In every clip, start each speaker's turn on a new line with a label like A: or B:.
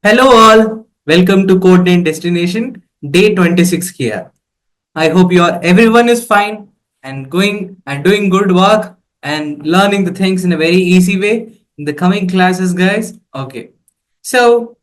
A: Hello all, welcome to Codename Destination, day 26 here. I hope everyone is fine and going and doing good work and learning the things in a very easy way in the coming classes, guys. Okay. So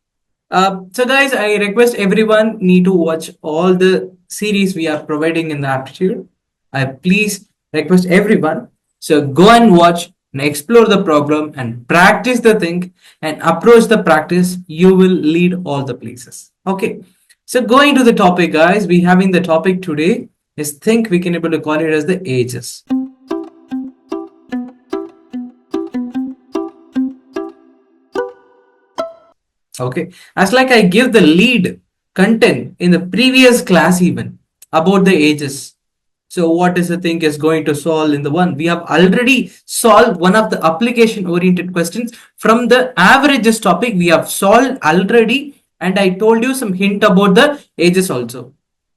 A: so guys, I request everyone need to watch all the series we are providing in the aptitude. I please request everyone. So go and watch and explore the problem and practice the thing and approach the practice. You will lead all the places. Okay. So going to the topic, guys, we having the topic today is think we can able to call it as the ages. Okay, as like I give the lead content in the previous class even about the ages. So what is the thing is going to solve in the one? We have already solved one of the application oriented questions from the averages topic. We have solved already, and I told you some hint about the ages also.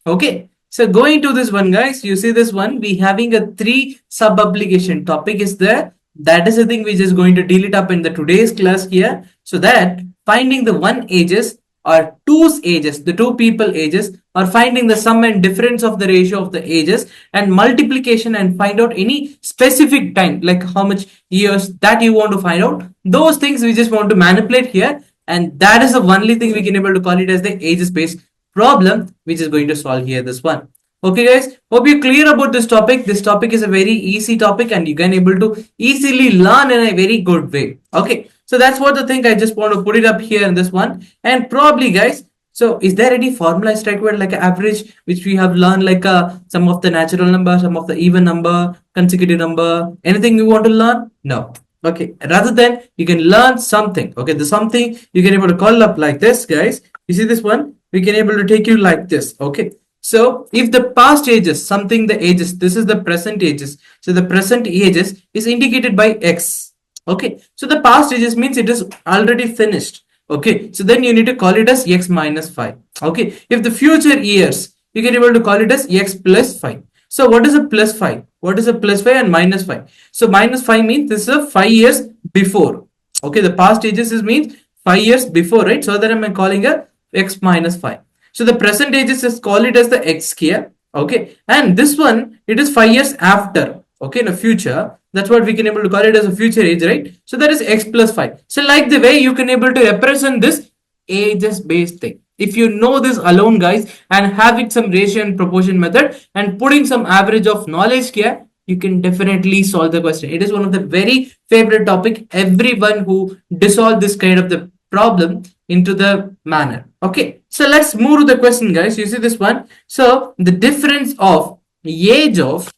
A: Okay, so going to this one, guys, you see this one, we having a three sub application topic is there. That is the thing which is going to deal it up in the today's class here. So that finding the one ages or two's ages, the two people ages, or finding the sum and difference of the ratio of the ages and multiplication and find out any specific time, like how much years that you want to find out. Those things we just want to manipulate here. And that is the only thing we can able to call it as the ages based problem, which is going to solve here this one. Okay guys, hope you're clear about this topic. This topic is a very easy topic and you can able to easily learn in a very good way. Okay, so that's what the thing I just want to put it up here in this one. And probably guys, so is there any formula is required like average which we have learned like some of the natural number, some of the even number, consecutive number, anything you want to learn? No. Okay, rather than you can learn something. Okay, the something you can able to call up like this guys. You see this one? We can able to take you like this. Okay, so if the past ages, something the ages, this is the present ages. So the present ages is indicated by X. Okay, so the past ages means it is already finished. Okay, so then you need to call it as X minus 5. Okay, if the future years, you can able to call it as X plus 5. So what is a plus 5? What is a plus 5 and minus 5? So minus 5 means this is a 5 years before. Okay, the past ages is means 5 years before, right? So that I'm calling a X minus 5. So the present ages is call it as the X here. Okay, and this one it is 5 years after. Okay, in the future, that's what we can able to call it as a future age, right? So that is X plus 5. So like the way you can able to represent this ages based thing. If you know this alone guys and having some ratio and proportion method and putting some average of knowledge here, you can definitely solve the question. It is one of the very favorite topic. Everyone who dissolve this kind of the problem into the manner. Okay, so let's move to the question guys. You see this one. So the difference of age of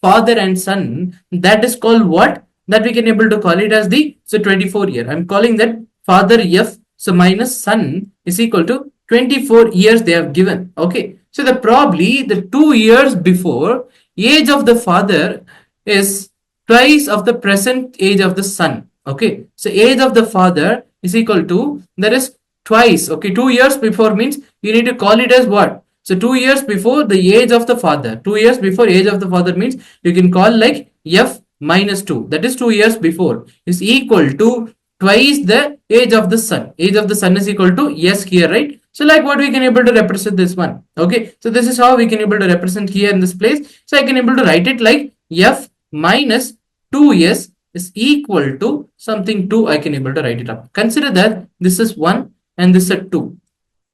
A: father and son, that is called what? That we can able to call it as the 24 year. I'm calling that father F, so minus son is equal to 24 years they have given. Okay, so the probably the 2 years before age of the father is twice of the present age of the son. Okay, so age of the father is equal to, that is twice. Okay, 2 years before means you need to call it as what? So 2 years before the age of the father. 2 years before age of the father means you can call like F minus 2. That is 2 years before is equal to twice the age of the son. Age of the son is equal to S here, right? So like what we can able to represent this one. Okay, so this is how we can able to represent here in this place. So I can able to write it like F minus 2S is equal to something 2. I can able to write it up. Consider that this is 1 and this is 2.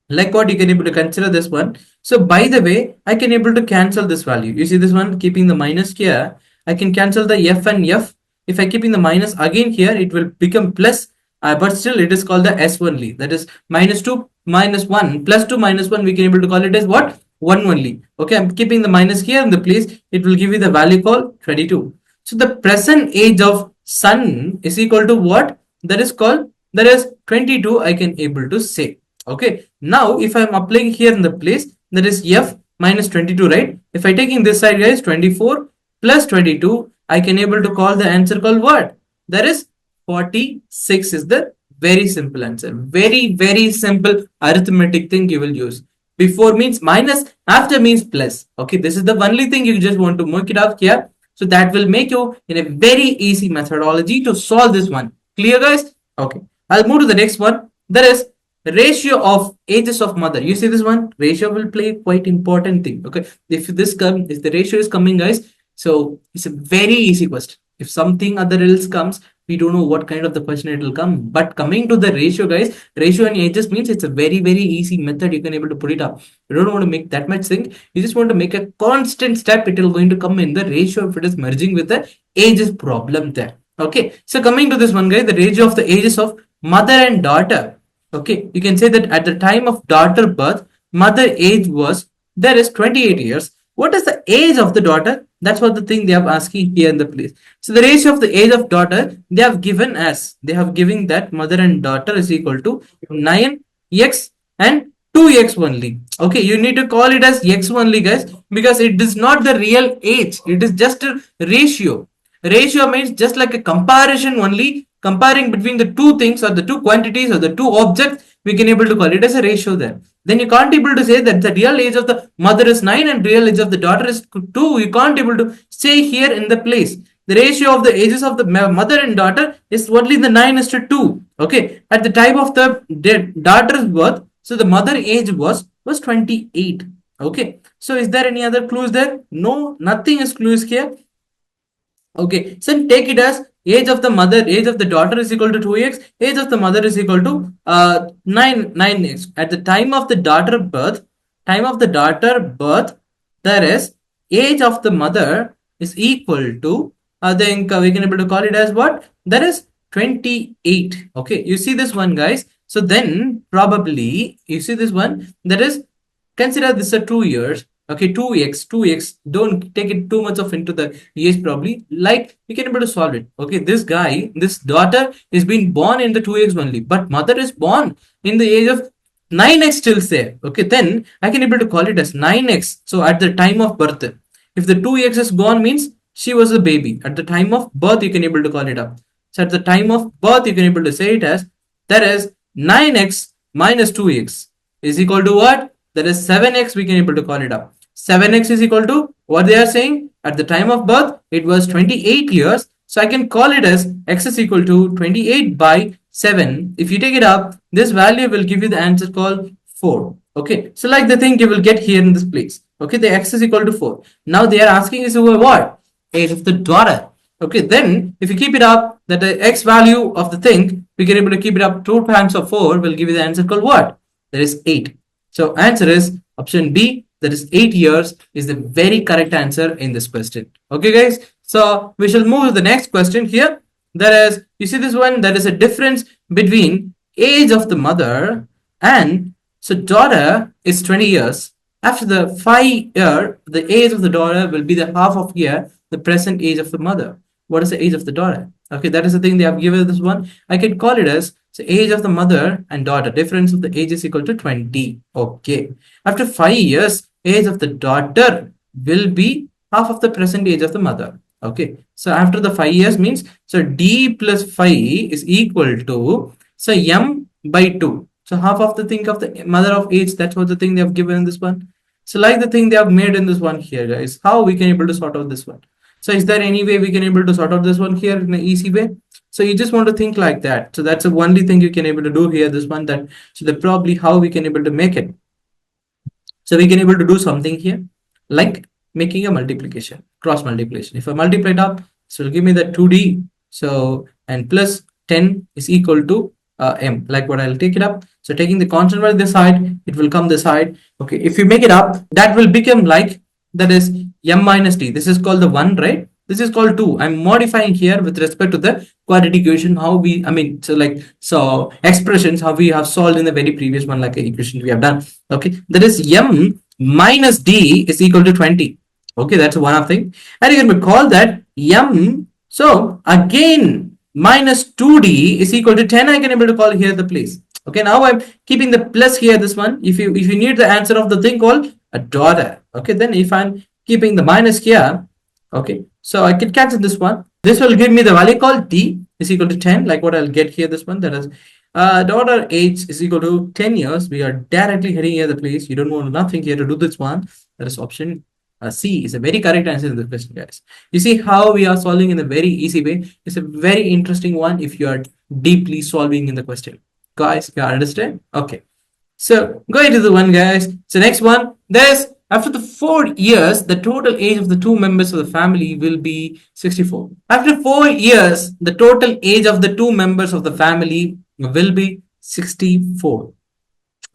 A: Like what you can able to consider this one. So by the way, I can able to cancel this value. You see this one, keeping the minus here, I can cancel the F and F. If I keeping the minus again here, it will become plus, but still it is called the S only. That is minus 2 minus 1 plus 2 minus 1. We can able to call it as what? 1 only. Okay, I'm keeping the minus here in the place. It will give you the value called 22. So the present age of son is equal to what? That is called, that is 22. I can able to say. Okay, now if I'm applying here in the place, that is F minus 22, right? If I taking this side guys, 24 plus 22, I can able to call the answer called what? That is 46 is the very simple answer. Very simple arithmetic thing you will use. Before means minus, after means plus. Okay, this is the only thing you just want to make it up here. So that will make you in a very easy methodology to solve this one. Clear guys? Okay. I'll move to the next one. There is ratio of ages of mother. You see this one? Ratio will play quite important thing. Okay. If the ratio is coming, guys, so it's a very easy question. If something other else comes, we don't know what kind of the question it will come. But coming to the ratio, guys, ratio and ages means it's a very easy method. You can able to put it up. You don't want to make that much thing. You just want to make a constant step. It will going to come in the ratio if it is merging with the ages problem there. Okay. So coming to this one, guys, the ratio of the ages of mother and daughter. Okay, you can say that at the time of daughter birth, mother age was there is 28 years. What is the age of the daughter? That's what the thing they are asking here in the place. So the ratio of the age of daughter they have given as they have given that mother and daughter is equal to 9x and 2x only. Okay, you need to call it as x only, guys, because it is not the real age. It is just a ratio. Ratio means just like a comparison only, comparing between the two things or the two quantities or the two objects, we can able to call it as a ratio there. Then you can't able to say that the real age of the mother is 9 and real age of the daughter is 2. You can't able to say here in the place. The ratio of the ages of the mother and daughter is only the 9:2. Okay. At the time of the daughter's birth, so the mother age was 28. Okay. So is there any other clues there? No, nothing is clues here. Okay, so take it as age of the mother, age of the daughter is equal to 2x, age of the mother is equal to 9x. At the time of the daughter birth, there is age of the mother is equal to, then we can able to call it as what? There is 28. Okay, you see this one, guys. So then probably you see this one, that is, consider this a 2 years. Okay, 2x, don't take it too much of into the years probably, like we can able to solve it. Okay, this daughter is being born in the 2x only, but mother is born in the age of 9x still there. Okay, then I can able to call it as 9x. So at the time of birth, if the 2x is gone means she was a baby. At the time of birth, you can able to call it up. So at the time of birth, you can able to say it as, that is 9x minus 2x is equal to what? That is 7x, we can able to call it up. 7x is equal to what they are saying, at the time of birth it was 28 years, so I can call it as x is equal to 28 by 7. If you take it up, this value will give you the answer called 4. Okay, so like the thing you will get here in this place. Okay, the x is equal to 4. Now they are asking is over what? Age of the daughter. Okay, then if you keep it up, that the x value of the thing, we can able to keep it up 2 times of 4 will give you the answer called what? That is 8. So answer is option B, that is 8 years is the very correct answer in this question. Okay, guys. So we shall move to the next question here. There is, you see this one, there is a difference between age of the mother and, so daughter is 20 years. After the 5 year, the age of the daughter will be the half of year, the present age of the mother. What is the age of the daughter? Okay, that is the thing they have given this one. I can call it as, so age of the mother and daughter, difference of the age is equal to 20. Okay. After 5 years, age of the daughter will be half of the present age of the mother. Okay. So after the 5 years means, so D plus 5 is equal to, so M by 2. So half of the thing of the mother of age, that's what the thing they have given in this one. So like the thing they have made in this one here, guys, how we can able to sort out this one? So is there any way we can able to sort out this one here in an easy way? So you just want to think like that. So that's the only thing you can able to do here, this one, that, so the probably how we can able to make it. So we can able to do something here, like making a multiplication, cross multiplication. If I multiply it up, so it'll give me the 2D. So, and plus 10 is equal to M, like what I'll take it up. So taking the constant value this side, it will come this side. Okay, if you make it up, that will become like, that is M minus D. This is called the 1, right? This is called 2. I'm modifying here with respect to the quadratic equation, how we, I mean, so like, so expressions, how we have solved in the very previous one, like equation we have done. Okay, that is M minus D is equal to 20. Okay, that's one of thing. And you can call that M. So again, minus 2D is equal to 10. I can able to call here the place. Okay, now I'm keeping the plus here, this one. If you need the answer of the thing called a daughter. Okay, then if I'm keeping the minus here, okay, so I can cancel this one. This will give me the value called D is equal to 10, like what I'll get here, this one, that is daughter age is equal to 10 years. We are directly heading here the place. You don't want nothing here to do this one. That is option C is a very correct answer in this question, guys. You see how we are solving in a very easy way. It's a very interesting one if you are deeply solving in the question. Guys, you understand? Okay. So going to the one, guys. So next one, there's after the 4 years, the total age of the two members of the family will be 64. After 4 years, the total age of the two members of the family will be 64.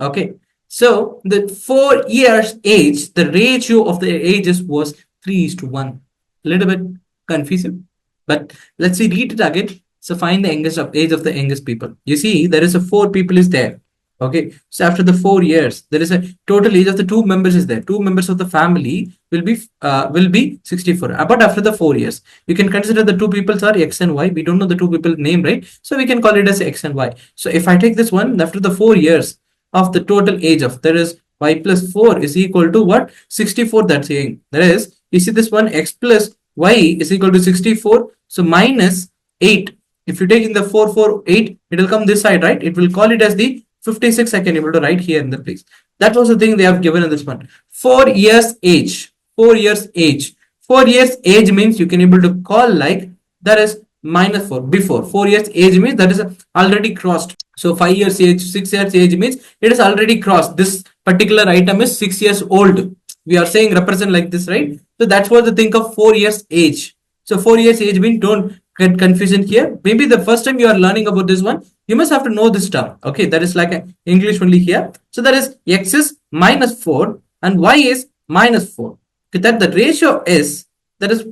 A: Okay. So the 4 years age, the ratio of the ages was 3:1. A little bit confusing, but let's see, read it again. So find the youngest of age of the youngest people. You see, there is a four people is there. Okay, so after the 4 years, there is a total age of the two members is there. Two members of the family will be 64. But after the 4 years, you can consider the two peoples are X and Y. We don't know the two people name, right? So we can call it as X and Y. So if I take this one, after the 4 years of the total age of, there is Y plus 4 is equal to what? 64. That's saying there is, you see this one, X plus Y is equal to 64. So minus 8. If you take in the 4, 4, 8, it will come this side, right? It will call it as the 56. I can able to write here in the place. That was the thing they have given in this one. 4 years age. 4 years age. 4 years age means you can able to call like that is minus 4 before. 4 years age means that is already crossed. So 5 years age, 6 years age means it is already crossed. This particular item is 6 years old. We are saying represent like this, right? So that's what the think of 4 years age. So 4 years age means don't get confusion here. Maybe the first time you are learning about this one, you must have to know this term. Okay, that is like English only here. So that is X is minus 4 and Y is minus 4. Okay, that the ratio is, that is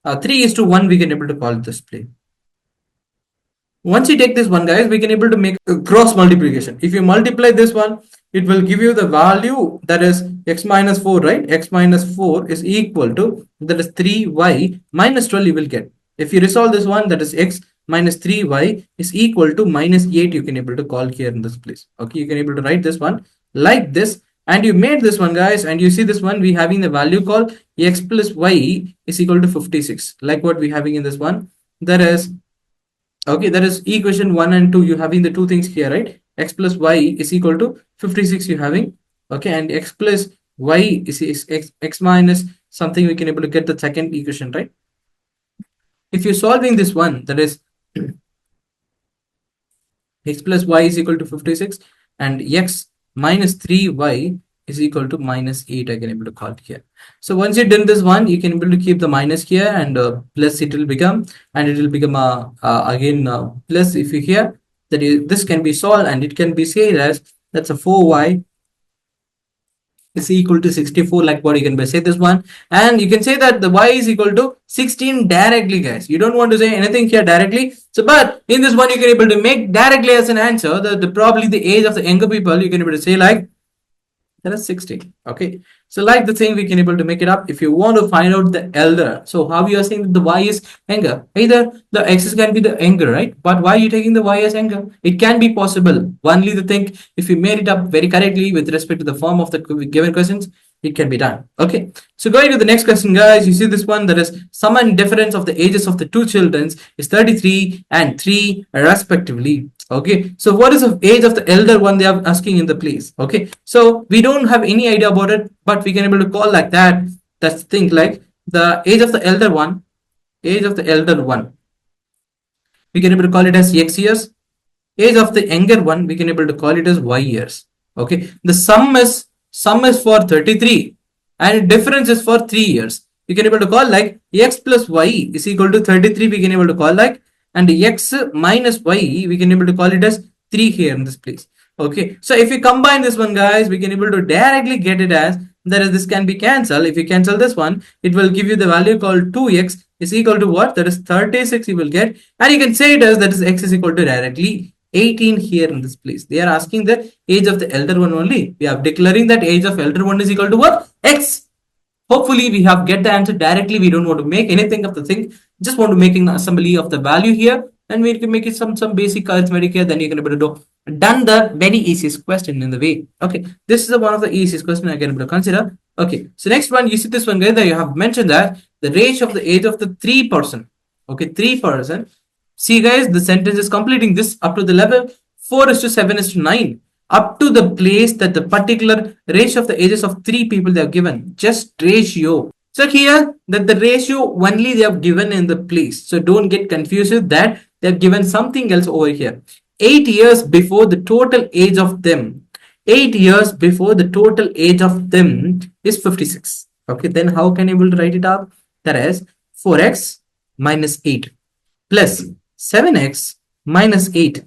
A: 3:1. We can able to call this play. Once you take this one, guys, we can able to make a cross multiplication. If you multiply this one, it will give you the value that is X minus 4, right? X minus 4 is equal to, that is 3Y minus 12 you will get. If you resolve this one, that is X minus 3Y is equal to minus 8. You can able to call here in this place. Okay, you can able to write this one like this. And you made this one, guys, and you see this one, we having the value called X plus Y is equal to 56. Like what we having in this one. That is, okay, that is equation 1 and 2. You having the two things here, right? X plus Y is equal to 56 you having. Okay, and X plus Y is X minus something. We can able to get the second equation, right? If you're solving this one, that is X plus Y is equal to 56 and X minus 3Y is equal to minus 8. I can able to call it here. So once you've done this one, you can able to keep the minus here and plus it will become, and it will become again plus. If you here, that is, this can be solved and it can be said as that's a 4Y is equal to 64. Like what you can say this one, and you can say that the Y is equal to 16 directly, guys. You don't want to say anything here directly. So but in this one you can able to make directly as an answer the probably the age of the younger people. You can able to say like that is 60. Okay, so like the thing we can able to make it up. If you want to find out the elder, so how you are saying that the Y is younger, either the X can be the younger, right? But why are you taking the Y as younger? It can be possible. Only the thing, if you made it up very correctly with respect to the form of the given questions, it can be done. Okay, so going to the next question, guys. You see this one, that is sum and difference of the ages of the two children is 33 and 3 respectively. Okay, so what is the age of the elder one they are asking in the place? Okay, so we don't have any idea about it, but we can able to call like that. That's the thing, like the age of the elder one, we can able to call it as X years. Age of the younger one, we can able to call it as Y years. Okay, the sum is for 33 and difference is for 3 years. You can able to call like X plus Y is equal to 33. We can able to call like, and X minus Y we can able to call it as 3 here in this place. Okay, so if you combine this one, guys, we can able to directly get it as, that is, this can be cancelled. If you cancel this one, it will give you the value called 2X is equal to what? That is 36 you will get, and you can say it as, that is, X is equal to directly 18 here in this place. They are asking the age of the elder one only. We are declaring that age of elder one is equal to what? X. Hopefully we have get the answer directly. We don't want to make anything of the thing. Just want to make an assembly of the value here, and we can make it some basic arithmetic here. Then you can able to do done the very easiest question in the way. Okay, this is one of the easiest question I can able to consider. Okay, so next one, you see this one, guys, that you have mentioned that the ratio of the age of the 3 person. Okay, 3 person. See, guys, the sentence is completing this up to the level 4:7:9, up to the place that the particular ratio of the ages of 3 people they have given. Just ratio. So here that the ratio only they have given in the place. So don't get confused with that. they're given something else over here. 8 years before the total age of them. 8 years before the total age of them is 56. Okay, then how can you able to write it up? That is 4x minus 8 plus 7x minus 8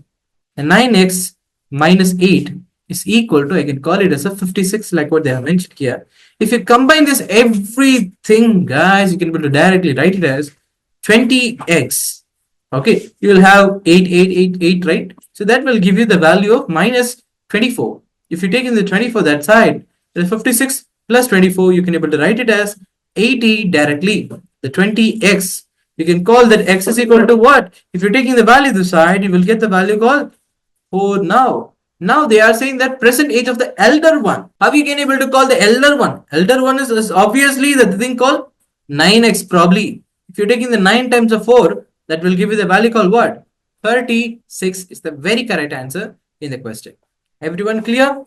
A: and 9x minus 8 is equal to, I can call it as a 56, like what they have mentioned here. If you combine this everything, guys, you can be able to directly write it as 20x. Okay, you will have 8, 8, 8, 8, right? So that will give you the value of minus 24. If you take in the 24 that side, the 56 plus 24, you can be able to write it as 80 directly. The 20x, you can call that x is equal to what? If you're taking the value this side, you will get the value called 4 now. Now they are saying that present age of the elder one. How you can able to call the elder one? Elder one is obviously the thing called 9x probably. If you're taking the 9 times of 4, that will give you the value called what? 36 is the very correct answer in the question. Everyone clear?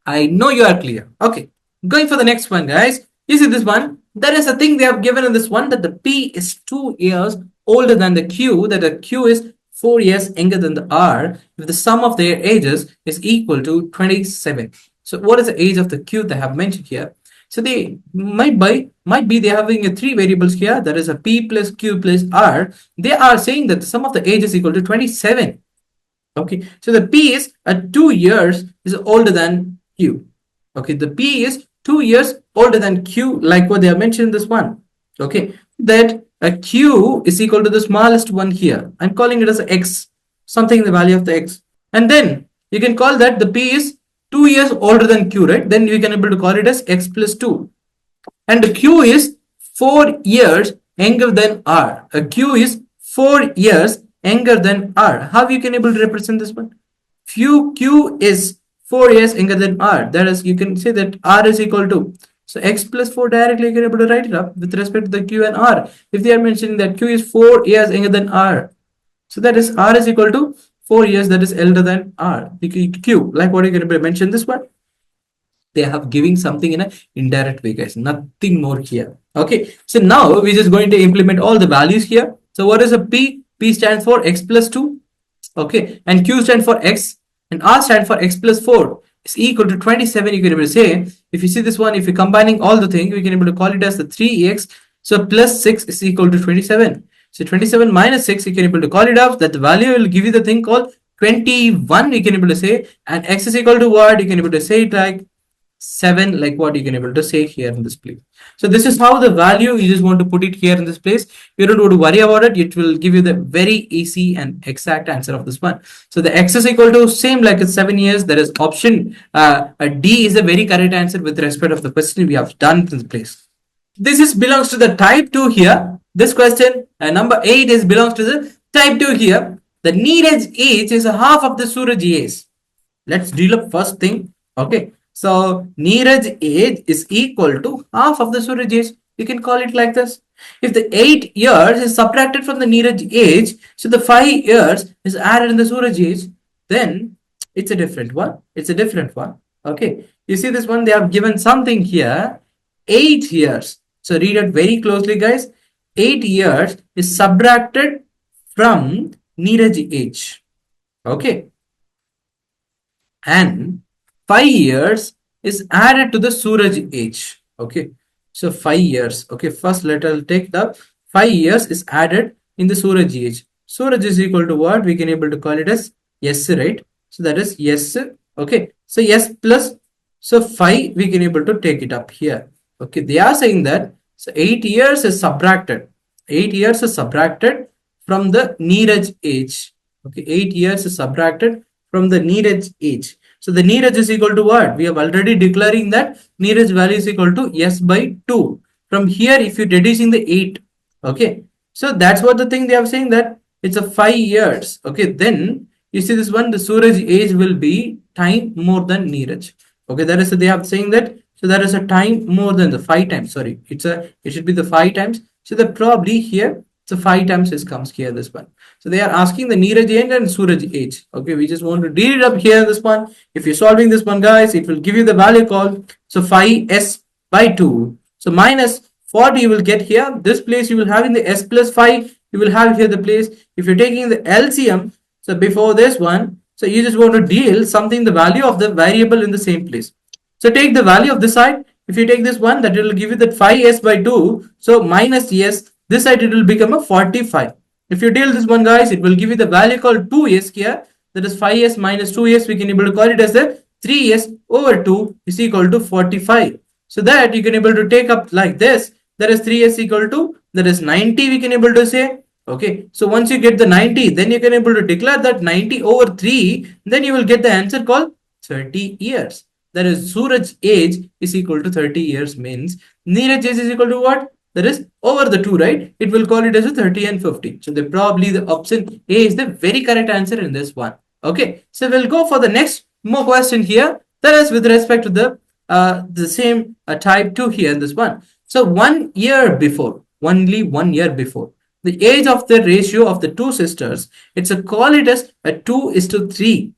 A: I know you are clear. Okay, going for the next one, guys. You see this one? There is a thing they have given in this one that the P is 2 years older than the Q, that the Q is 4 years younger than the R, if the sum of their ages is equal to 27. So what is the age of the Q they have mentioned here? So they might be they having a 3 variables here, that is a P plus Q plus R. They are saying that the sum of the age is equal to 27. Okay, so the P is at 2 years is older than Q. Okay, the P is 2 years older than Q, like what they have mentioned in this one. Okay, that a Q is equal to the smallest one here. I'm calling it as X, something the value of the X. And then you can call that the P is 2 years older than Q, right? Then we can able to call it as X plus 2. And the Q is 4 years younger than R. A Q is 4 years younger than R. How you can able to represent this one? Q is 4 years younger than R. That is, you can say that R is equal to, so X plus 4 directly you can able to write it up with respect to the Q and R. If they are mentioning that Q is 4 years younger than R, so that is R is equal to 4 years that is elder than R. Q, like what you can mention this one. They have giving something in an indirect way, guys, nothing more here. Okay, so now we're just going to implement all the values here. So what is a P? P stands for X plus 2. Okay, and Q stands for X and R stands for X plus 4 is equal to 27. You can able to say, if you see this one, if you're combining all the things, we can able to call it as the 3x. So plus 6 is equal to 27. So 27 minus 6, you can able to call it up, that the value will give you the thing called 21, you can able to say, and X is equal to what? You can able to say it like 7, like what you can able to say here in this place. So this is how the value, you just want to put it here in this place. You don't want to worry about it. It will give you the very easy and exact answer of this one. So the X is equal to same like it's 7 years. That is option D is the very correct answer with respect of the question we have done in this place. This is belongs to the type 2 here. This question number 8 is belongs to the type 2 here. The needed age is half of the Suraj age. Let's deal up first thing. Okay. So Neeraj age is equal to half of the Suraj age. You can call it like this. If the 8 years is subtracted from the Neeraj age, so the 5 years is added in the Suraj age, then it's a different one. It's a different one. Okay. You see this one, they have given something here. 8 years. So read it very closely, guys. 8 years is subtracted from Neeraj age. Okay. And 5 years is added to the Suraj age. Okay, so 5 years. Okay, first let us take the 5 years is added in the Suraj age. Suraj is equal to what? We can able to call it as S, right? So that is S. Okay, so S plus, so 5 we can able to take it up here. Okay, they are saying that so 8 years is subtracted. 8 years is subtracted from the Neeraj age. Okay, 8 years is subtracted from the Neeraj age. So the Neeraj is equal to what? We have already declaring that Neeraj value is equal to S by 2. From here, if you're reducing the 8, okay. So that's what the thing they are saying, that it's a 5 years. Okay, then you see this one, the Suraj age will be time more than Neeraj. Okay, that is, they are saying that, so that is a time more than the 5 times. Sorry, it should be the 5 times. So that probably here, so 5 times this comes here, this one. So they are asking the Neeraj age and Suraj age. Okay, we just want to read it up here, this one. If you're solving this one, guys, it will give you the value called, so 5s by 2. So minus 40 you will get here. This place you will have in the s plus 5. you will have here the place. If you're taking the LCM, so before this one, so you just want to deal something the value of the variable in the same place. So take the value of this side. If you take this one, that will give you that 5s by 2. So minus s, this side it will become a 45. If you deal this one, guys, it will give you the value called 2s here. That is 5s minus 2s. We can able to call it as the 3s over 2 is equal to 45. So that you can able to take up like this. That is 3s equal to, that is 90 we can able to say. Okay, so once you get the 90, then you can able to declare that 90 over 3. Then you will get the answer called 30 years. That is Suraj's age is equal to 30 years, means Neeraj's age is equal to what? That is over the 2, right? It will call it as a 30 and 50. So probably the option A is the very correct answer in this one. Okay, so we'll go for the next more question here. That is with respect to the same type 2 here in this one. So 1 year before, only 1 year before, the age of the ratio of the two sisters, it's a call it as a 2:3.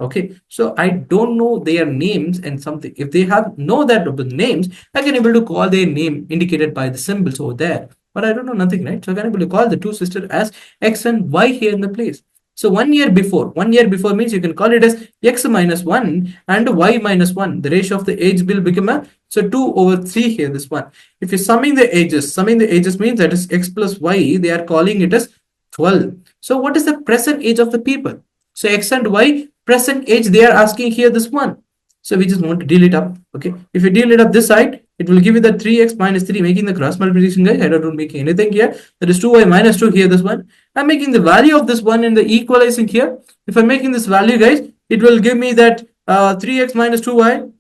A: Okay, so I don't know their names and something. If they have know that of the names, I can able to call their name indicated by the symbols over there. But I don't know nothing, right? So I can able to call the two sisters as X and Y here in the place. So 1 year before, 1 year before means you can call it as X minus 1 and Y minus 1. The ratio of the age will become a, so 2/3 here, this one. If you're summing the ages means that is X plus Y, they are calling it as 12. So what is the present age of the people? So X and Y present age, they are asking here this one. So we just want to deal it up. Okay, if you deal it up this side, it will give you the 3x minus 3, making the cross multiplication, guys. I don't make anything here. That is 2y minus 2 here, this one. I'm making the value of this one in the equalizing here. If I'm making this value, guys, it will give me that 3x minus 2y.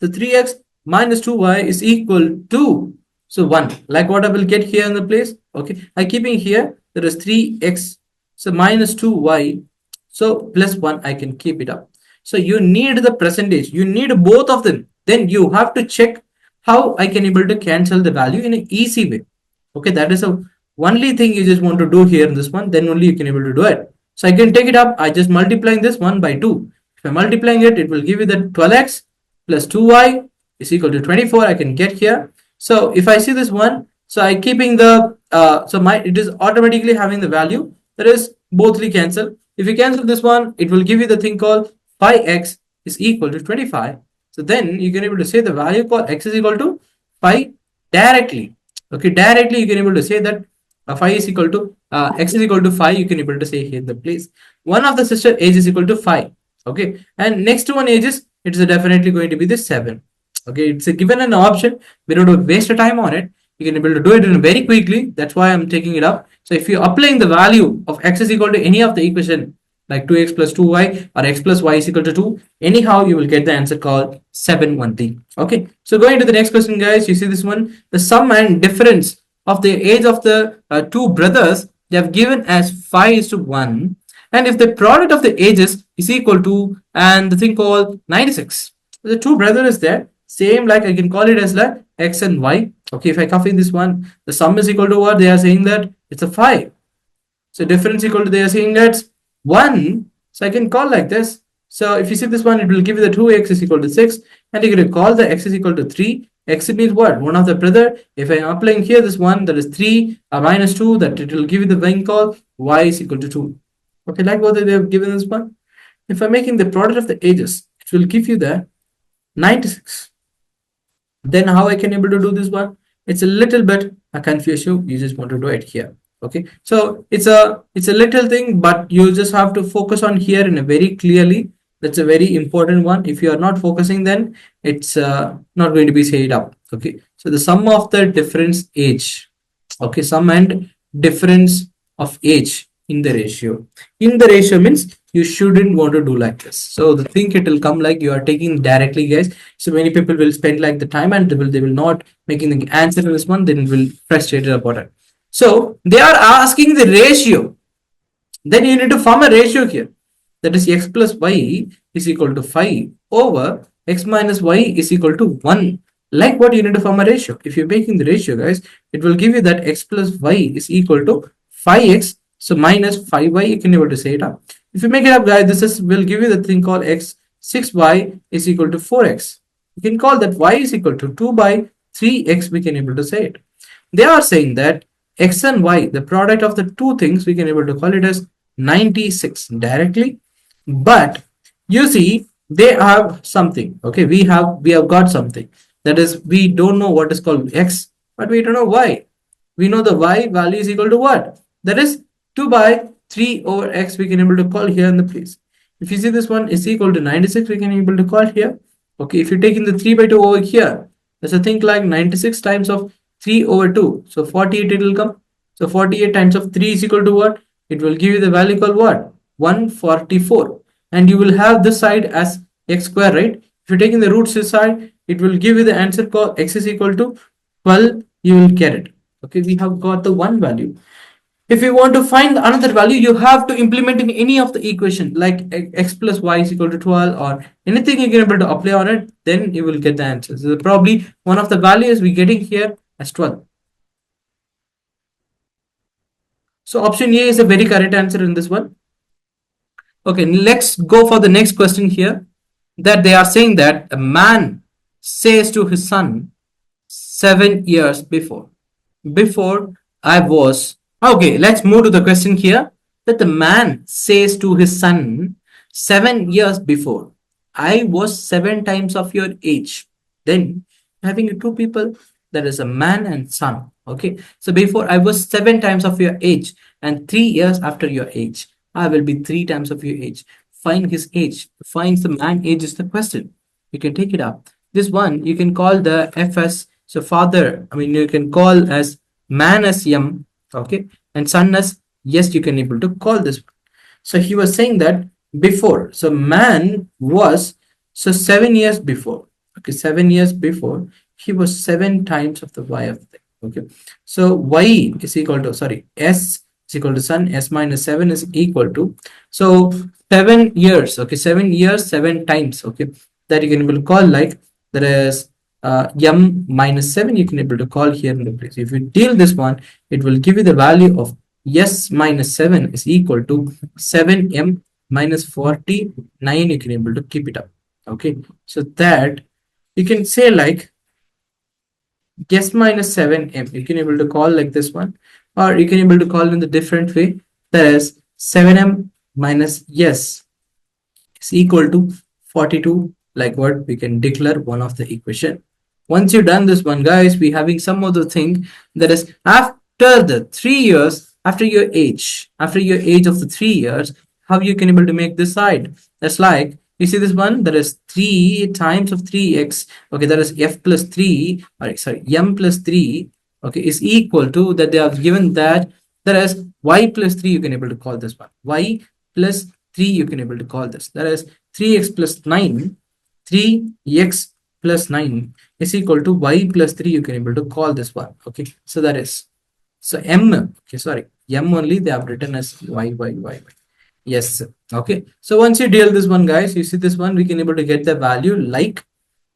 A: The 3x minus 2y is equal to, so 1, like what I will get here in the place. Okay, I'm keeping here, there is 3x, so minus 2y, so plus 1, I can keep it up. So you need the percentage, you need both of them. Then you have to check how I can able to cancel the value in an easy way. Okay, that is the only thing you just want to do here in this one. Then only you can able to do it. So I can take it up. I just multiplying this 1 by 2. If I'm multiplying it, it will give you the 12x plus 2y is equal to 24. I can get here. So if I see this one, so I keeping the it is automatically having the value, that is bothly cancel. If you cancel this one, it will give you the thing called 5x is equal to 25. So then you can able to say the value called x is equal to 5 directly. Okay, directly you can able to say that 5 is equal to x is equal to 5. You can able to say here in the place. One of the sister age is equal to 5. Okay, and next one age is, it's definitely going to be the 7. Okay, it's a given an option. We don't waste a time on it. You can able to do it in very quickly. That's why I'm taking it up. So if you're applying the value of x is equal to any of the equation, like 2x plus 2y or x plus y is equal to 2, anyhow you will get the answer called 7 1 thing. Okay, so going to the next question, guys. You see this one, the sum and difference of the age of the two brothers, they have given as 5:1, and if the product of the ages is equal to, and the thing called 96, the two brothers is there, same, like I can call it as like x and y. Okay, if I copy this one, the sum is equal to what? They are saying that it's a 5. So difference equal to, they are saying that's 1. So I can call like this. So if you see this one, it will give you the 2x is equal to 6, and you can call the x is equal to 3. X means what? One of the brother. If I am applying here this one, that is 3 minus 2, that it will give you the thing called y is equal to 2. Okay, like what they have given this one. If I'm making the product of the ages, it will give you the 96. Then how I can able to do this one? It's a little bit a confusion. You just want to do it here. Okay, so it's a little thing, but you just have to focus on here in a very clearly. That's a very important one. If you are not focusing, then it's not going to be said up. Okay, so the sum of the difference age. Okay, sum and difference of age in the ratio. In the ratio means you shouldn't want to do like this. So the thing, it will come like you are taking directly, guys. So many people will spend like the time and they will not making the answer in this one. Then will frustrated about it. So they are asking the ratio. Then you need to form a ratio here. That is x plus y is equal to 5 over x minus y is equal to 1. Like what you need to form a ratio. If you're making the ratio, guys, it will give you that x plus y is equal to 5x. So minus 5y, you can able to say it up. If you make it up, guys, this will give you the thing called x 6y is equal to 4x. You can call that y is equal to 2 by 3x. We can able to say it. They are saying that x and y, the product of the two things, we can able to call it as 96 directly. But you see, they have something. Okay, we have got something. That is, we don't know what is called x, but we don't know y. We know the y value is equal to what? That is 2 by 3 over x, we can able to call here in the place. If you see this one is equal to 96, we can able to call here. Okay, if you take in the 3 by 2 over here, that's a thing like 96 times of 3 over 2. So 48 it will come. So 48 times of 3 is equal to what? It will give you the value called what? 144. And you will have this side as x square, right? If you take in the roots this side, it will give you the answer called x is equal to 12. You will get it. Okay, we have got the one value. If you want to find another value, you have to implement in any of the equation like x plus y is equal to 12 or anything you can able to apply on it, then you will get the answer. So probably one of the values we getting here as 12. So option A is a very correct answer in this one. Okay, let's go for the next question here. That they are saying that a man says to his son 7 years before. Before I was. Okay, let's move to the question here. That the man says to his son 7 years before. I was 7 times of your age. Then having two people, that is a man and son. Okay, so before I was 7 times of your age, and 3 years after your age, I will be 3 times of your age. Find his age. Find the man age is the question. You can take it up. This one you can call the FS. So father, I mean you can call as man as M, okay, and son as yes. You can able to call this one. So he was saying that before. So man was so 7 years before. Okay, 7 years before he was 7 times of the y of the thing. Okay, so y is equal to s is equal to son, s minus 7 is equal to, so 7 years. Okay, 7 years 7 times. Okay, that you can able to call like that is m minus 7 you can able to call here in the place. If you deal this one, it will give you the value of s minus 7 is equal to 7m minus 49. You can able to keep it up. Okay, so that you can say like s minus 7m you can able to call like this one, or you can able to call in the different way, that is 7m minus s is equal to 42, like what we can declare one of the equation. Once you've done this one, guys, we having some other thing, that is after the 3 years, after your age of the 3 years, how you can able to make this side. That's like, you see this one, that is 3 times of 3x. Okay, that is f plus 3, or sorry, m plus 3, okay, is equal to, that they have given that is y plus 3. You can able to call this one y plus 3. You can able to call this, that is 3x plus 9. 3x plus 9 is equal to y plus 3. You can able to call this one. Okay, so that is, so m, okay, sorry, m only they have written as y. Yes, okay, so once you deal this one, guys, you see this one, we can able to get the value like,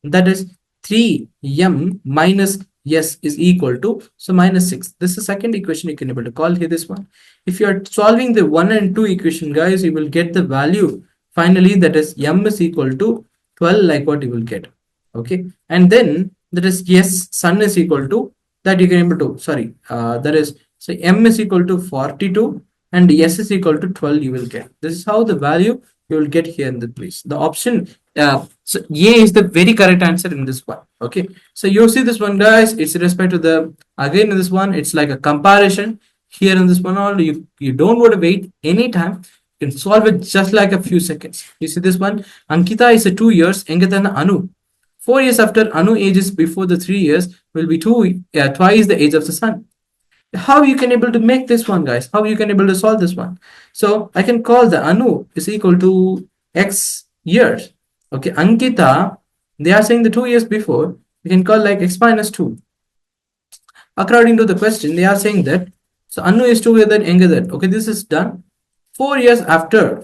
A: that is 3m minus s is equal to, so minus 6. This is the second equation you can able to call here this one. If you are solving the 1 and 2 equation, guys, you will get the value finally, that is m is equal to 12, like what you will get. Okay, and then that is yes, son is equal to, that you can able to, that is, so m is equal to 42 and s is equal to 12 you will get. This is how the value you will get here in the place. The option so A is the very correct answer in this one. Okay, so you see this one, guys, it's respect to the, again in this one, it's like a comparison. Here in this one, all you don't want to wait any time. You can solve it just like a few seconds. You see this one, Ankita is a 2 years younger than Anu. 4 years after Anu ages before the 3 years will be twice the age of the son. How you can able to make this one, guys? How you can able to solve this one? So I can call the Anu is equal to x years. Okay, Ankita, they are saying the 2 years before, we can call like x minus 2. According to the question, they are saying that, so Anu is 2 years than younger than. Okay, this is done. 4 years after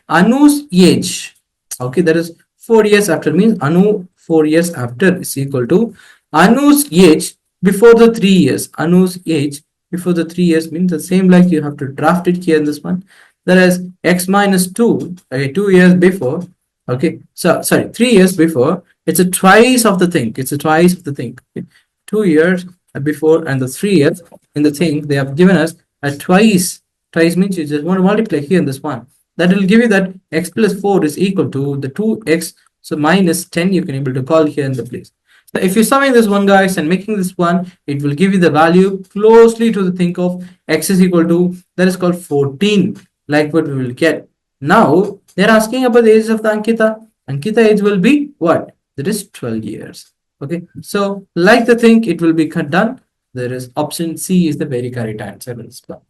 A: Anu's age. Okay, that is 4 years after, means Anu 4 years after is equal to Anu's age before the 3 years. Anu's age before the 3 years means the same, like you have to draft it here in this one. That is x minus 2, okay, 2 years before. Okay, so sorry, 3 years before, it's a twice of the thing. It's a twice of the thing. Okay. 2 years before, and the 3th in the thing they have given us a twice. Twice means you just want to multiply here in this one. That will give you that x plus 4 is equal to the 2x. So minus 10 you can able to call here in the place. So if you're summing this one, guys, and making this one, it will give you the value closely to the think of x is equal to, that is called 14, like what we will get. Now they're asking about the age of the Ankita. Ankita age will be what? That is 12 years. Okay, so like the thing, it will be done. There is option C is the very correct answer in this one.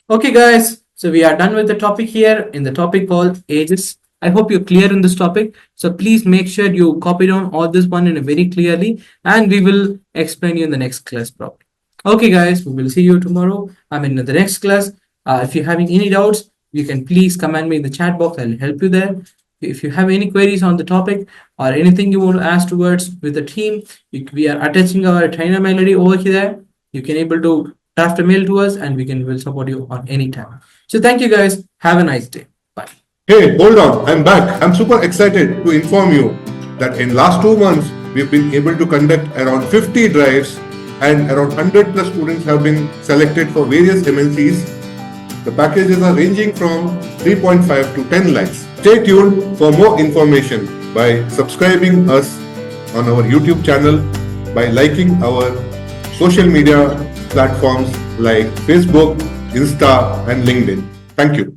A: Okay, guys, so we are done with the topic here in the topic called ages. I hope you're clear in this topic. So please make sure you copy down all this one in a very clearly, and we will explain you in the next class probably. Okay, guys, we will see you tomorrow. I'm in the next class. If you're having any doubts, you can please comment me in the chat box. I'll help you there. If you have any queries on the topic or anything you want to ask towards with the team, we are attaching our trainer mail ID over here. You can able to draft a mail to us, and will support you on any time. So thank you, guys. Have a nice day. Bye.
B: Hey, hold on. I'm back. I'm super excited to inform you that in last 2 months, we've been able to conduct around 50 drives and around 100 plus students have been selected for various MNCs. The packages are ranging from 3.5 to 10 lakhs. Stay tuned for more information by subscribing us on our YouTube channel, by liking our social media platforms like Facebook, Insta and LinkedIn. Thank you.